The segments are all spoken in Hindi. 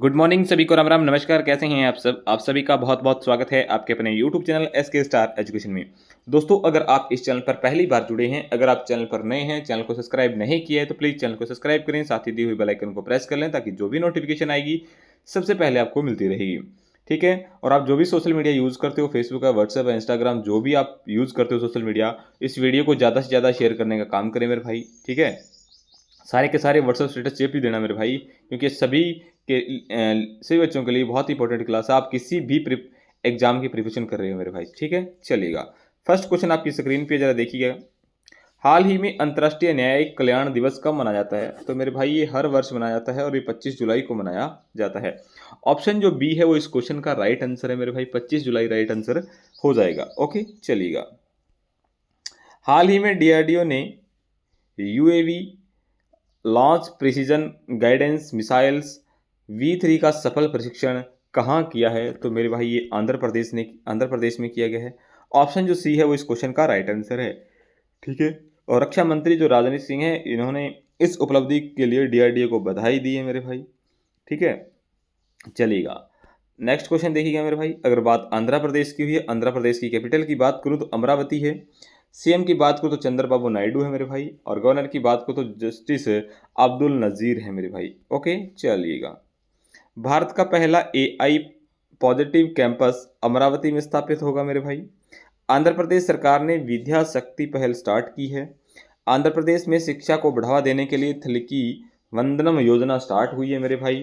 गुड मॉर्निंग सभी को, राम राम, नमस्कार। कैसे हैं आप सब? आप सभी का बहुत बहुत स्वागत है आपके अपने YouTube channel SK star education में। दोस्तों, अगर आप इस चैनल पर पहली बार जुड़े हैं, अगर आप चैनल पर नए हैं, चैनल को सब्सक्राइब नहीं किया है तो प्लीज़ चैनल को सब्सक्राइब करें, साथ ही दी हुई बेल आइकन को प्रेस कर लें ताकि जो भी नोटिफिकेशन आएगी सबसे पहले आपको मिलती रहेगी। ठीक है। और आप जो भी सोशल मीडिया यूज़ करते हो, फेसबुक है, व्हाट्सएप है, इंस्टाग्राम, जो भी आप यूज़ करते हो सोशल मीडिया, इस वीडियो को ज़्यादा से ज़्यादा शेयर करने का काम करें मेरे भाई। ठीक है। सारे के सारे व्हाट्सएप स्टेटस चेप ही देना मेरे भाई, क्योंकि सभी बच्चों के लिए बहुत इंपॉर्टेंट क्लास है। आप किसी भी एग्जाम की प्रिपरेशन कर रहे हो मेरे भाई। ठीक है, चलिएगा। फर्स्ट क्वेश्चन आपकी स्क्रीन पे जरा देखिएगा। हाल ही में अंतर्राष्ट्रीय न्यायिक कल्याण दिवस कब मनाया जाता है? तो मेरे भाई ये हर वर्ष मनाया जाता है और ये 25 जुलाई को मनाया जाता है। ऑप्शन जो बी है वो इस क्वेश्चन का राइट आंसर है मेरे भाई। 25 जुलाई राइट आंसर हो जाएगा। ओके, चलिएगा। हाल ही में DRDO ने UAV launch precision guidance missiles V3 का सफल परीक्षण कहाँ किया है? तो मेरे भाई ये आंध्र प्रदेश में किया गया है। ऑप्शन जो सी है वो इस क्वेश्चन का राइट आंसर है। ठीक है। और रक्षा मंत्री जो राजनाथ सिंह हैं, इन्होंने इस उपलब्धि के लिए DRDO को बधाई दी है मेरे भाई। ठीक है, चलिएगा। नेक्स्ट क्वेश्चन देखिएगा मेरे भाई। अगर बात आंध्र प्रदेश की हुई है, आंध्र प्रदेश की कैपिटल की बात करूँ तो अमरावती है। CM की बात करूँ तो चंद्रबाबू नायडू है मेरे भाई। और गवर्नर की बात करूँ तो जस्टिस अब्दुल नज़ीर है मेरे भाई। ओके, चलिएगा। भारत का पहला AI पॉजिटिव कैंपस अमरावती में स्थापित होगा मेरे भाई। आंध्र प्रदेश सरकार ने विद्या शक्ति पहल स्टार्ट की है। आंध्र प्रदेश में शिक्षा को बढ़ावा देने के लिए थलकी वंदनम योजना स्टार्ट हुई है मेरे भाई।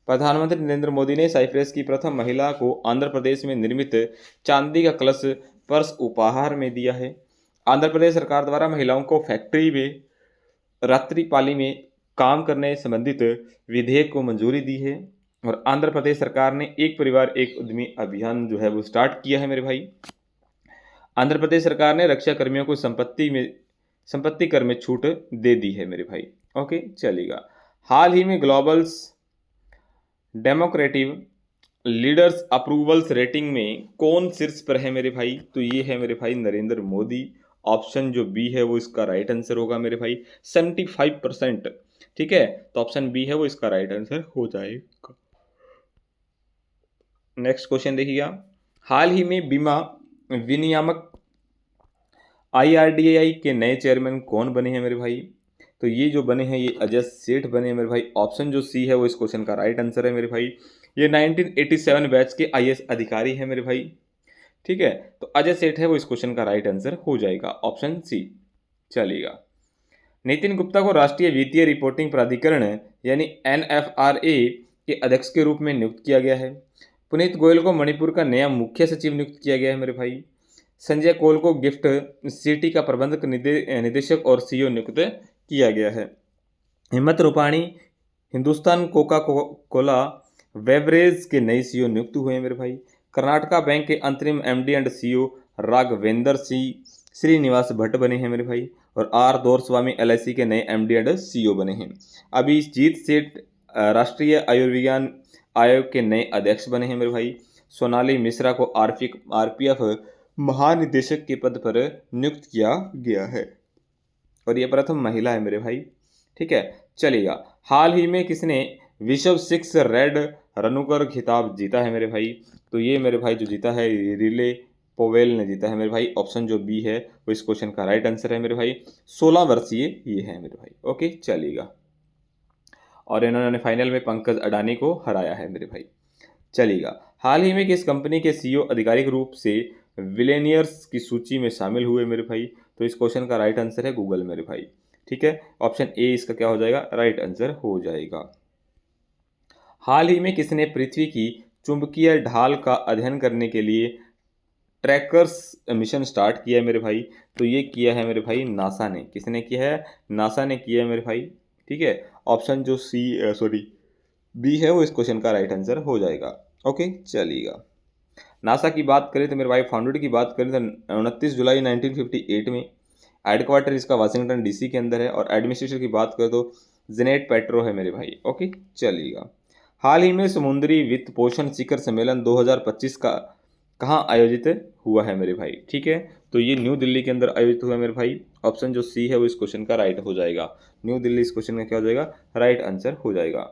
प्रधानमंत्री नरेंद्र मोदी ने साइप्रस की प्रथम महिला को आंध्र प्रदेश में निर्मित चांदी का कलश पर्स उपहार में दिया है। आंध्र प्रदेश सरकार द्वारा महिलाओं को फैक्ट्री में रात्रिपाली में काम करने संबंधित विधेयक को मंजूरी दी है। और आंध्र प्रदेश सरकार ने एक परिवार एक उद्यमी अभियान जो है वो स्टार्ट किया है मेरे भाई। आंध्र प्रदेश सरकार ने रक्षा कर्मियों को संपत्ति कर में छूट दे दी है मेरे भाई। ओके, चलेगा। हाल ही में Global's democratic leaders approvals rating में कौन शीर्ष पर है मेरे भाई? तो ये है मेरे भाई नरेंद्र मोदी। ऑप्शन जो बी है वो इसका राइट आंसर होगा मेरे भाई। 75%। ठीक है, तो ऑप्शन बी है वो इसका राइट आंसर हो जाएगा। नेक्स्ट क्वेश्चन देखिएगा। हाल ही में बीमा विनियामक IRDAI के नए चेयरमैन कौन बने हैं मेरे भाई? तो ये जो बने हैं ये अजय सेठ बने हैं मेरे भाई। ऑप्शन जो सी है वो इस क्वेश्चन का राइट आंसर है मेरे भाई। ये 1987 बैच के IAS अधिकारी हैं मेरे भाई। ठीक है, तो अजय सेठ है वो इस क्वेश्चन का राइट आंसर हो जाएगा, ऑप्शन सी। चलिएगा। नितिन गुप्ता को राष्ट्रीय वित्तीय रिपोर्टिंग प्राधिकरण यानी NFRA के अध्यक्ष के रूप में नियुक्त किया गया है। पुनीत गोयल को मणिपुर का नया मुख्य सचिव नियुक्त किया गया है मेरे भाई। संजय कौल को गिफ्ट सिटी का प्रबंधक निदेशक और CEO नियुक्त किया गया है। हिम्मत Rupani Hindustan Coca Cola beverage के नए CEO नियुक्त हुए हैं मेरे भाई। कर्नाटका बैंक के अंतरिम MD and CEO Raghavendra Singh Srinivas Bhatt बने हैं मेरे भाई। और R दोरस्वामी LIC के नए MD एंड CEO बने हैं। अभिजीत सेठ राष्ट्रीय आयुर्विज्ञान आयोग के नए अध्यक्ष बने हैं मेरे भाई। सोनाली मिश्रा को RPF महानिदेशक के पद पर नियुक्त किया गया है और ये प्रथम महिला है मेरे भाई। ठीक है, चलिएगा। हाल ही में किसने विश्व 6 रेड रनूकर खिताब जीता है मेरे भाई? तो ये मेरे भाई जो जीता है रिले पोवेल ने जीता है मेरे भाई। ऑप्शन जो बी है वो इस क्वेश्चन का राइट आंसर है मेरे भाई। 16 वर्षीय ये है मेरे भाई। ओके, चलिएगा। और इन्होंने फाइनल में पंकज अडानी को हराया है मेरे भाई। चलिएगा। हाल ही में किस कंपनी के CEO आधिकारिक रूप से विलेनियर्स की सूची में शामिल हुए मेरे भाई? तो इस क्वेश्चन का राइट आंसर है गूगल मेरे भाई। ठीक है, ऑप्शन ए इसका क्या हो जाएगा? राइट आंसर हो जाएगा। हाल ही में किसने पृथ्वी की चुंबकीय ढाल का अध्ययन करने के लिए ट्रैकर्स मिशन स्टार्ट किया है मेरे भाई? तो ये किया है मेरे भाई नासा ने। किसने किया है? नासा ने किया है मेरे भाई। ठीक है, ऑप्शन जो बी है वो इस क्वेश्चन का राइट आंसर हो जाएगा। ओके, चलिएगा। नासा की बात करें तो मेरे भाई फाउंडेड की बात करें तो 29 जुलाई 1958 में। हेडक्वार्टर इसका वाशिंगटन DC के अंदर है। और एडमिनिस्ट्रेशन की बात करें तो जेनेट पेट्रो है मेरे भाई। ओके, चलिएगा। हाल ही में समुद्री वित्त पोषण शिखर सम्मेलन 2025 का कहाँ आयोजित हुआ है मेरे भाई? ठीक है, तो ये न्यू दिल्ली के अंदर आयोजित हुआ है मेरे भाई। ऑप्शन जो सी है वो इस क्वेश्चन का राइट हो जाएगा। न्यू दिल्ली इस क्वेश्चन का क्या हो जाएगा? राइट आंसर हो जाएगा।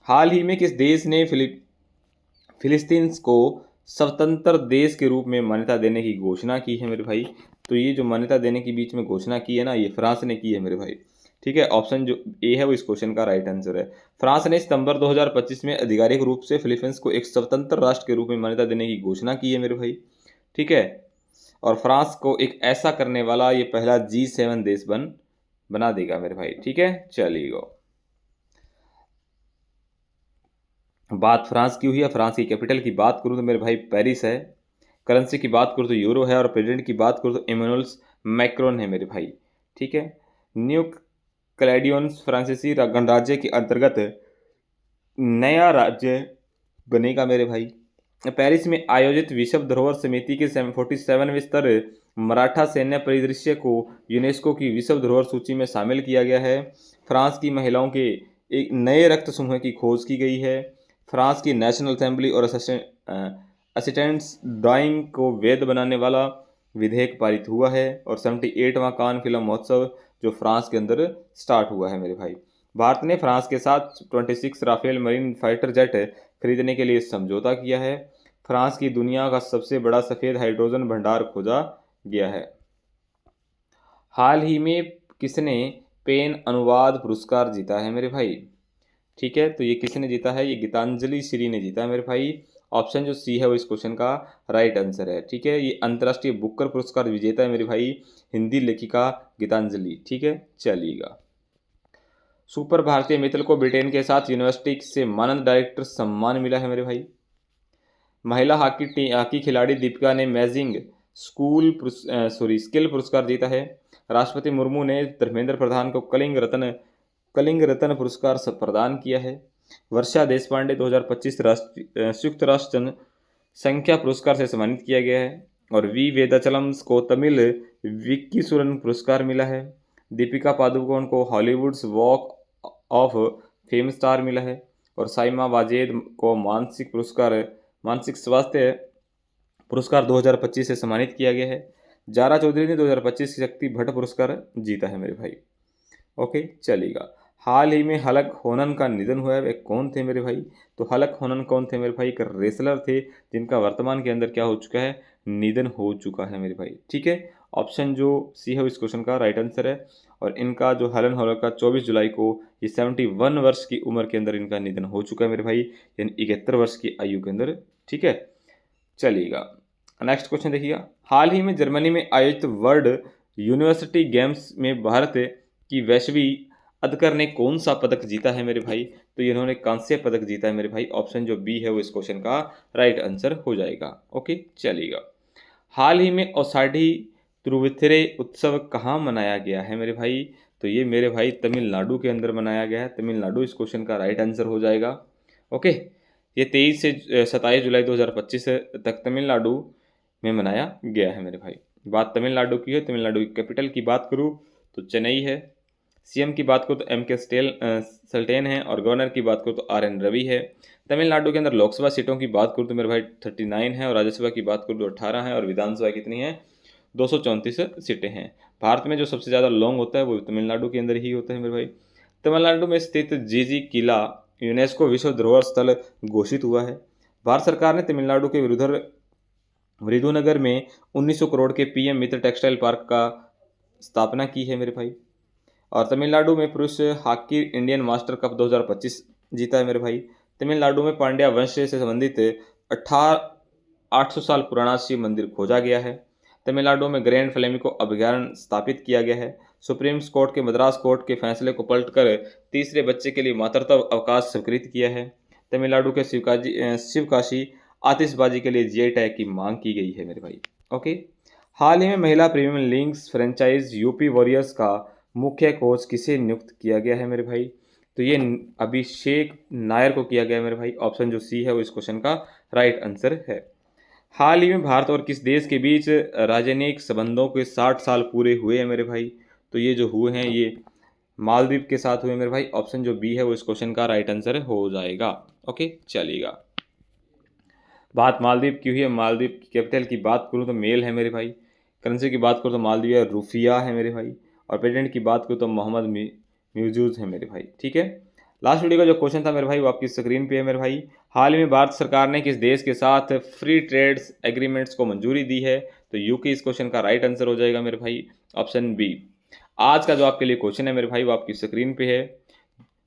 हाल ही में किस देश ने फिलिस्तीन को स्वतंत्र देश के रूप में मान्यता देने की घोषणा की है मेरे भाई? तो ये जो मान्यता देने के बीच में घोषणा की है ना, ये फ्रांस ने की है मेरे भाई। ठीक है, ऑप्शन जो ए है वो इस क्वेश्चन का राइट आंसर है। फ्रांस ने सितंबर 2025 में आधिकारिक रूप से फिलीपींस को एक स्वतंत्र राष्ट्र के रूप में मान्यता देने की घोषणा की है मेरे भाई। ठीक है, और फ्रांस को एक ऐसा करने वाला ये पहला G7 देश बना देगा मेरे भाई। ठीक है, चलिएगा। बात फ्रांस की हुई है, फ्रांस की कैपिटल की बात करूँ तो मेरे भाई पेरिस है। करेंसी की बात करूँ तो यूरो है, और प्रेसिडेंट की बात करूँ तो इमैनुअल मैक्रोन है मेरे भाई। ठीक है, न्यू कैलेडोनिया फ्रांसीसी गणराज्य के अंतर्गत नया राज्य बनेगा मेरे भाई। पेरिस में आयोजित विश्व धरोहर समिति के 47वें स्तर मराठा सैन्य परिदृश्य को यूनेस्को की विश्व धरोहर सूची में शामिल किया गया है। फ्रांस की महिलाओं के एक नए रक्त समूह की खोज की गई है। फ्रांस की नेशनल असेंबली और असिस्टेंट्स डाइंग को वैध बनाने वाला विधेयक पारित हुआ है। और 78वां कान फिल्म महोत्सव जो फ्रांस के अंदर स्टार्ट हुआ है मेरे भाई। भारत ने फ्रांस के साथ 26 राफेल मरीन फाइटर जेट खरीदने के लिए समझौता किया है। फ्रांस की दुनिया का सबसे बड़ा सफ़ेद हाइड्रोजन भंडार खोजा गया है। हाल ही में किसने पेन अनुवाद पुरस्कार जीता है मेरे भाई? ठीक है, तो ये किसने जीता है? ये गीतांजलि श्री ने जीता है मेरे भाई। ऑप्शन जो सी है वो इस क्वेश्चन का राइट आंसर है। ठीक है, ये अंतर्राष्ट्रीय बुकर पुरस्कार विजेता है मेरे भाई, हिंदी लेखिका गीतांजलि। ठीक है, चलिएगा। सुपर भारतीय मित्तल को ब्रिटेन के साथ यूनिवर्सिटी से मानद डायरेक्टर सम्मान मिला है मेरे भाई। महिला हॉकी खिलाड़ी दीपिका ने अमेजिंग स्किल पुरस्कार जीता है। राष्ट्रपति मुर्मू ने धर्मेंद्र प्रधान को कलिंग रत्न पुरस्कार प्रदान किया है। वर्षा देशपांडे 2025 संयुक्त राष्ट्र जनसंख्या पुरस्कार से सम्मानित किया गया है। और वी वेदाचलम को तमिल विक्कीसुरन पुरस्कार मिला है। दीपिका पादुकोण को Hollywoods walk of fame star मिला है। और साइमा वाजेद को मानसिक स्वास्थ्य पुरस्कार 2025 से सम्मानित किया गया है। जारा चौधरी ने 2025 शक्ति भट्ट पुरस्कार जीता है मेरे भाई। ओके, चलेगा। हाल ही में हलक होनन का निधन हुआ है, वे कौन थे मेरे भाई? तो हलक होनन कौन थे मेरे भाई? एक रेसलर थे जिनका वर्तमान के अंदर क्या हो चुका है? निधन हो चुका है मेरे भाई। ठीक है, ऑप्शन जो सी है इस क्वेश्चन का राइट आंसर है। और इनका जो हलन हॉलक का 24 जुलाई को ये 71 वर्ष की उम्र के अंदर इनका निधन हो चुका है मेरे भाई, यानी 71 वर्ष की आयु के अंदर। ठीक है, चलिएगा। नेक्स्ट क्वेश्चन देखिएगा। हाल ही में जर्मनी में आयोजित वर्ल्ड यूनिवर्सिटी गेम्स में भारत की वैश्वी अदकर ने कौन सा पदक जीता है मेरे भाई? तो इन्होंने कांस्य पदक जीता है मेरे भाई। ऑप्शन जो बी है वो इस क्वेश्चन का राइट आंसर हो जाएगा। ओके, चलिएगा। हाल ही में औसाढ़ी तिरुविथिरे उत्सव कहाँ मनाया गया है मेरे भाई? तो ये मेरे भाई तमिलनाडु के अंदर मनाया गया है। तमिलनाडु इस क्वेश्चन का राइट आंसर हो जाएगा। ओके, ये 23 से 27 जुलाई 2025 तक तमिलनाडु में मनाया गया है मेरे भाई। बात तमिलनाडु की है। तमिलनाडु की कैपिटल की बात करूँ तो चेन्नई है। सीएम की बात करूँ तो M.K. सल्टेन है। और गवर्नर की बात करूँ तो R.N. रवि है। तमिलनाडु के अंदर लोकसभा सीटों की बात करूँ तो मेरे भाई 39 है। और राज्यसभा की बात करूँ तो 18 है। और विधानसभा कितनी है? 234 सीटें हैं। भारत में जो सबसे ज़्यादा लॉन्ग होता है वो तमिलनाडु के अंदर ही होता है मेरे भाई। तमिलनाडु में स्थित जीजी किला यूनेस्को विश्व धरोहर स्थल घोषित हुआ है। भारत सरकार ने तमिलनाडु के विरुधुनगर में 1900 करोड़ के PM मित्र टेक्सटाइल पार्क का स्थापना की है मेरे भाई। और तमिलनाडु में पुरुष हॉकी इंडियन मास्टर कप 2025 जीता है मेरे भाई। तमिलनाडु में पांड्या वंश से संबंधित 800 साल पुराना शिव मंदिर खोजा गया है। तमिलनाडु में ग्रैंड फ्लेमिंगो अभयारण्य स्थापित किया गया है। सुप्रीम कोर्ट के मद्रास कोर्ट के फैसले को पलटकर तीसरे बच्चे के लिए मातृत्व अवकाश स्वीकृत किया है। तमिलनाडु के शिवकाशी आतिशबाजी के लिए GI टैग की मांग की गई है मेरे भाई। ओके, हाल ही में महिला premier leagues franchise UP Warriors का मुख्य कोच किसे नियुक्त किया गया है मेरे भाई? तो ये अभिषेक नायर को किया गया है मेरे भाई। ऑप्शन जो सी है वो इस क्वेश्चन का राइट आंसर है। हाल ही में भारत और किस देश के बीच राजनयिक संबंधों के 60 साल पूरे हुए हैं मेरे भाई? तो ये जो हुए हैं ये मालदीव के साथ हुए मेरे भाई। ऑप्शन जो बी है वो इस क्वेश्चन का राइट आंसर हो जाएगा। ओके, चलिएगा। बात मालदीव की हुई है। मालदीव की कैपिटल की बात करूँ तो मेल है मेरे भाई। करेंसी की बात करूँ तो मालदीव रुफिया है मेरे भाई। और प्रेसिडेंट की बात करूँ तो मोहम्मद म्यूजूज है मेरे भाई। ठीक है, लास्ट वीडियो का जो क्वेश्चन था मेरे भाई वो आपकी स्क्रीन पे है मेरे भाई। हाल ही में भारत सरकार ने किस देश के साथ फ्री ट्रेड्स एग्रीमेंट्स को मंजूरी दी है? तो यूके इस क्वेश्चन का राइट आंसर हो जाएगा मेरे भाई, ऑप्शन बी। आज का जो आपके लिए क्वेश्चन है मेरे भाई वो आपकी स्क्रीन पे है।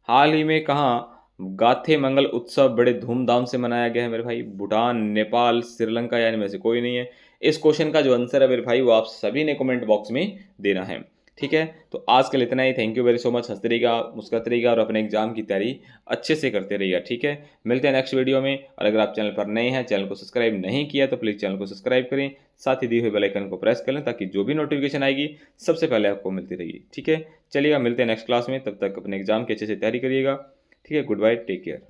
हाल ही में कहाँ गाथे मंगल उत्सव बड़े धूमधाम से मनाया गया है मेरे भाई? भूटान, नेपाल, श्रीलंका या इनमें से कोई नहीं है। इस क्वेश्चन का जो आंसर है मेरे भाई वो आप सभी ने कमेंट बॉक्स में देना है। ठीक है, तो आज के लिए इतना ही। Thank you very so much. हंसते रहिएगा, मुस्कुराते रहिएगा और अपने एग्जाम की तैयारी अच्छे से करते रहिएगा। ठीक है, मिलते हैं नेक्स्ट वीडियो में। और अगर आप चैनल पर नए हैं, चैनल को सब्सक्राइब नहीं किया तो प्लीज़ चैनल को सब्सक्राइब करें, साथ ही दिए हुए बेल आइकन को प्रेस कर लें ताकि जो भी नोटिफिकेशन आएगी सबसे पहले आपको मिलती रहेगी। ठीक है, चलिएगा, मिलते हैं नेक्स्ट क्लास में। तब तक अपने एग्जाम की अच्छे से तैयारी करिएगा। ठीक है, गुड बाय, टेक केयर।